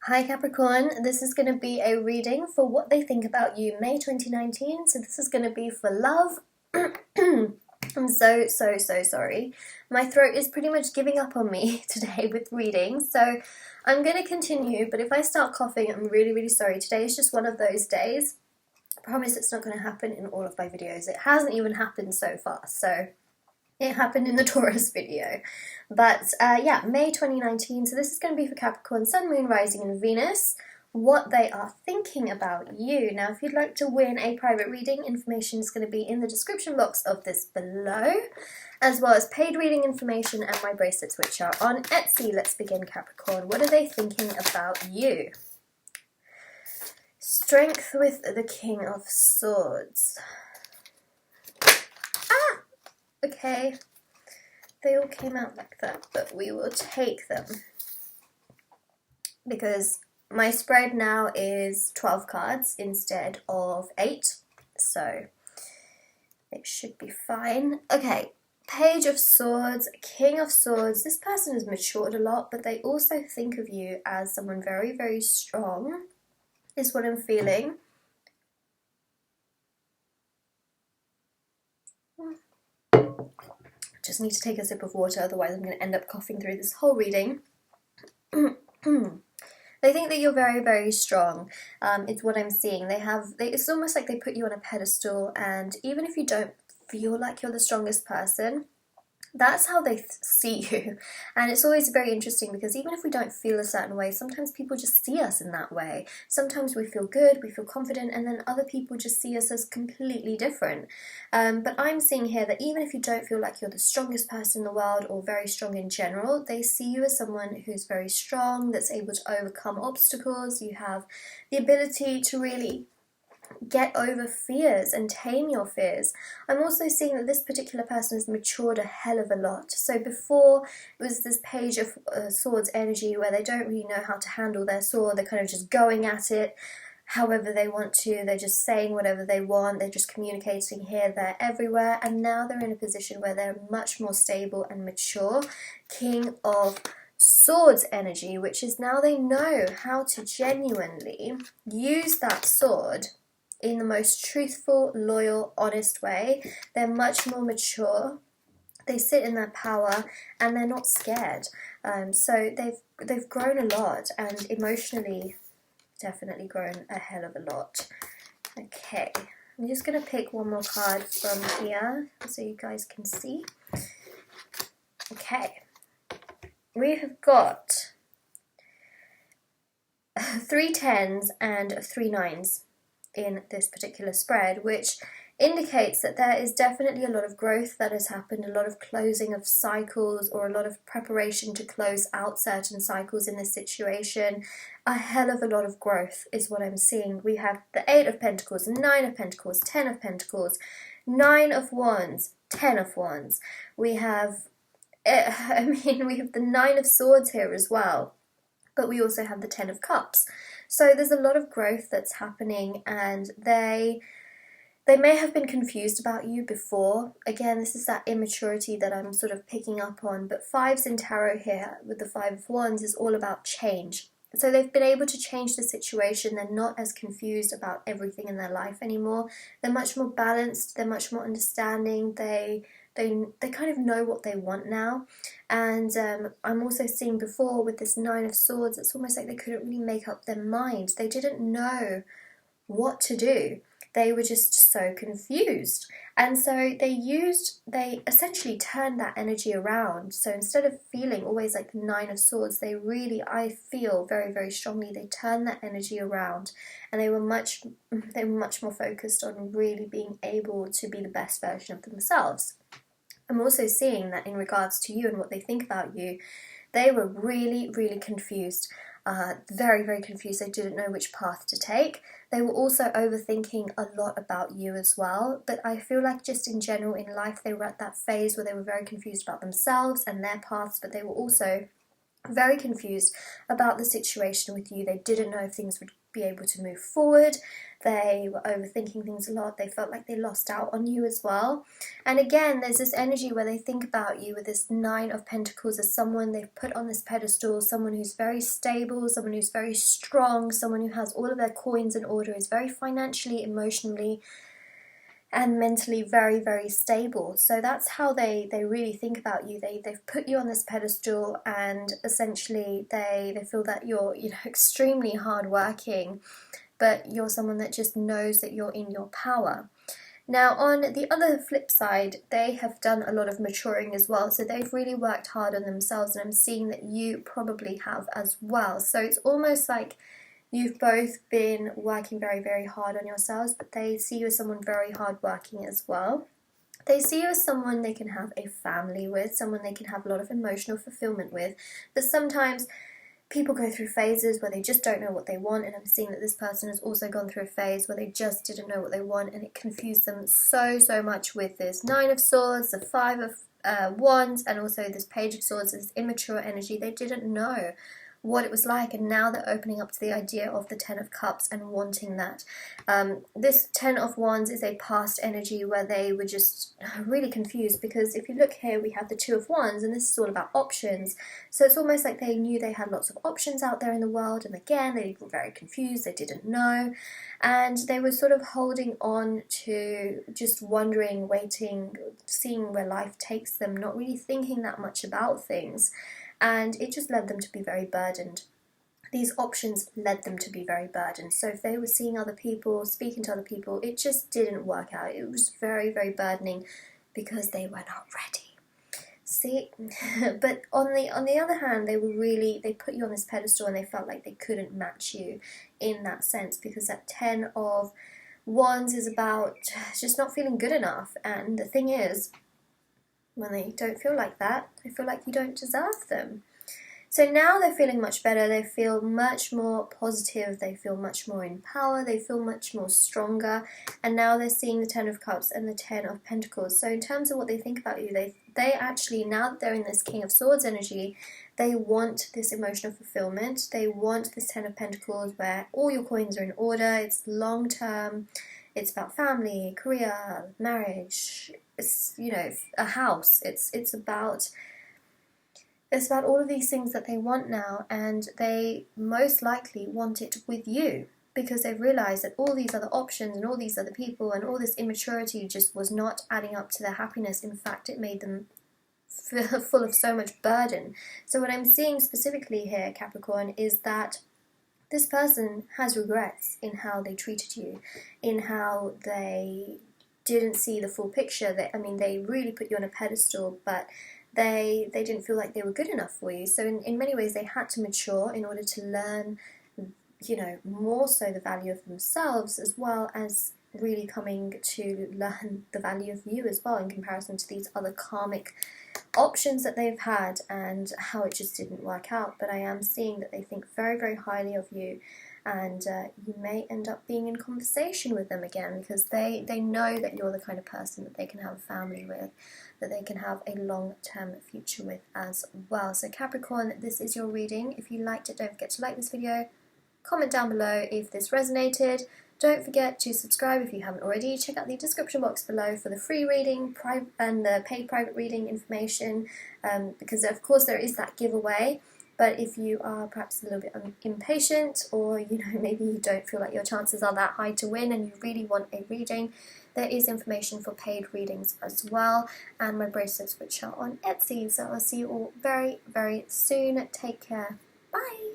Hi Capricorn, this is going to be a reading for what they think about you May 2019, so this is going to be for love. I'm so sorry. My throat is pretty much giving up on me today with reading, so I'm going to continue, but if I start coughing, I'm really sorry. Today is just one of those days. I promise it's not going to happen in all of my videos. It hasn't even happened so far, so it happened in the Taurus video. But yeah, May 2019, so this is going to be for Capricorn, Sun, Moon, Rising and Venus, what they are thinking about you. Now, if you'd like to win a private reading, information is going to be in the description box of this below, as well as paid reading information and my bracelets, which are on Etsy. Let's begin, Capricorn. What are they thinking about you? Strength with the King of Swords. Okay, they all came out like that, but we will take them because my spread now is 12 cards instead of 8, so it should be fine. Okay, Page of Swords, King of Swords. This person has matured a lot, but they also think of you as someone very strong, is what I'm feeling. Just need to take a sip of water, otherwise I'm going to end up coughing through this whole reading. They think that you're very strong. It's what I'm seeing. It's almost like they put you on a pedestal, and even if you don't feel like you're the strongest person, that's how they see you. And it's always very interesting because even if we don't feel a certain way, sometimes people just see us in that way. Sometimes we feel good, we feel confident, and then other people just see us as completely different. But I'm seeing here that even if you don't feel like you're the strongest person in the world or very strong in general, they see you as someone who's very strong, that's able to overcome obstacles. You have the ability to really get over fears and tame your fears. I'm also seeing that this particular person has matured a hell of a lot. So before, it was this Page of Swords energy where they don't really know how to handle their sword. They're kind of just going at it however they want to. They're just saying whatever they want. They're just communicating here, there, everywhere. And now they're in a position where they're much more stable and mature. King of Swords energy, which is now they know how to genuinely use that sword in the most truthful, loyal, honest way. They're much more mature. They sit in their power and they're not scared. So they've grown a lot, and emotionally definitely grown a hell of a lot. Okay, I'm just going to pick one more card from here so you guys can see. Okay, we have got 3 10s and 3 9s in this particular spread, which indicates that there is definitely a lot of growth that has happened, a lot of closing of cycles, or a lot of preparation to close out certain cycles in this situation. A hell of a lot of growth is what I'm seeing. We have the 8 of Pentacles, 9 of Pentacles, 10 of Pentacles, 9 of Wands, 10 of Wands. We have, we have the 9 of Swords here as well, but we also have the 10 of Cups. So there's a lot of growth that's happening, and they may have been confused about you before. Again, this is that immaturity that I'm sort of picking up on, but 5s in tarot here with the 5 of Wands is all about change. So they've been able to change the situation. They're not as confused about everything in their life anymore. They're much more balanced, they're much more understanding, they kind of know what they want now. And I'm also seeing before with this 9 of Swords, it's almost like they couldn't really make up their mind. They didn't know what to do. They were just so confused. And so they essentially turned that energy around. So instead of feeling always like the 9 of Swords, they really, I feel very strongly, they turned that energy around, and they were much more focused on really being able to be the best version of themselves. I'm also seeing that in regards to you and what they think about you, they were really confused, very confused. They didn't know which path to take. They were also overthinking a lot about you as well, but I feel like just in general in life they were at that phase where they were very confused about themselves and their paths, but they were also very confused about the situation with you. They didn't know if things would be able to move forward. They were overthinking things a lot. They felt like they lost out on you as well. And again, there's this energy where they think about you with this Nine of Pentacles as someone they've put on this pedestal, someone who's very stable, someone who's very strong, someone who has all of their coins in order, is very financially, emotionally, and mentally very, very stable. So that's how they really think about you. They've put you on this pedestal, and essentially they feel that you're, you know, extremely hardworking, but you're someone that just knows that you're in your power. Now, on the other flip side, they have done a lot of maturing as well. So they've really worked hard on themselves, and I'm seeing that you probably have as well. So it's almost like you've both been working very, very hard on yourselves, but they see you as someone very hardworking as well. They see you as someone they can have a family with, someone they can have a lot of emotional fulfillment with, but sometimes people go through phases where they just don't know what they want, and I'm seeing that this person has also gone through a phase where they just didn't know what they want, and it confused them so much with this Nine of Swords, the Five of Wands, and also this Page of Swords, this immature energy. They didn't know what it was like, and now they're opening up to the idea of the Ten of Cups and wanting that. This Ten of Wands is a past energy where they were just really confused, because if you look here, we have the Two of Wands, and this is all about options. So it's almost like they knew they had lots of options out there in the world, and again, they were very confused, they didn't know, and they were sort of holding on to just wondering, waiting, seeing where life takes them, not really thinking that much about things. And it just led them to be very burdened. These options led them to be very burdened. So if they were seeing other people, speaking to other people, it just didn't work out. It was very, very burdening because they were not ready. See? But on the other hand, they put you on this pedestal, and they felt like they couldn't match you in that sense, because that Ten of Wands is about just not feeling good enough. And the thing is, when they don't feel like that, they feel like you don't deserve them. So now they're feeling much better, they feel much more positive, they feel much more in power, they feel much more stronger, and now they're seeing the Ten of Cups and the Ten of Pentacles. So in terms of what they think about you, they actually, now that they're in this King of Swords energy, they want this emotional fulfillment, they want this Ten of Pentacles where all your coins are in order, it's long term, it's about family, career, marriage, it's, you know, a house. It's about all of these things that they want now, and they most likely want it with you, because they've realized that all these other options and all these other people and all this immaturity just was not adding up to their happiness. In fact, it made them full of so much burden. So what I'm seeing specifically here, Capricorn, is that this person has regrets in how they treated you, in how they didn't see the full picture. They really put you on a pedestal, but they didn't feel like they were good enough for you. So in many ways, they had to mature in order to learn, you know, more so the value of themselves, as well as really coming to learn the value of you as well, in comparison to these other karmic options that they've had, and how it just didn't work out. But I am seeing that they think very, very highly of you, and you may end up being in conversation with them again, because they know that you're the kind of person that they can have a family with, that they can have a long-term future with as well. So Capricorn, this is your reading. If you liked it, don't forget to like this video, comment down below if this resonated. Don't forget to subscribe if you haven't already. Check out the description box below for the free reading and the paid private reading information, because of course there is that giveaway. But if you are perhaps a little bit impatient, or maybe you don't feel like your chances are that high to win and you really want a reading, there is information for paid readings as well, and my bracelets which are on Etsy. So I'll see you all very, very soon. Take care. Bye!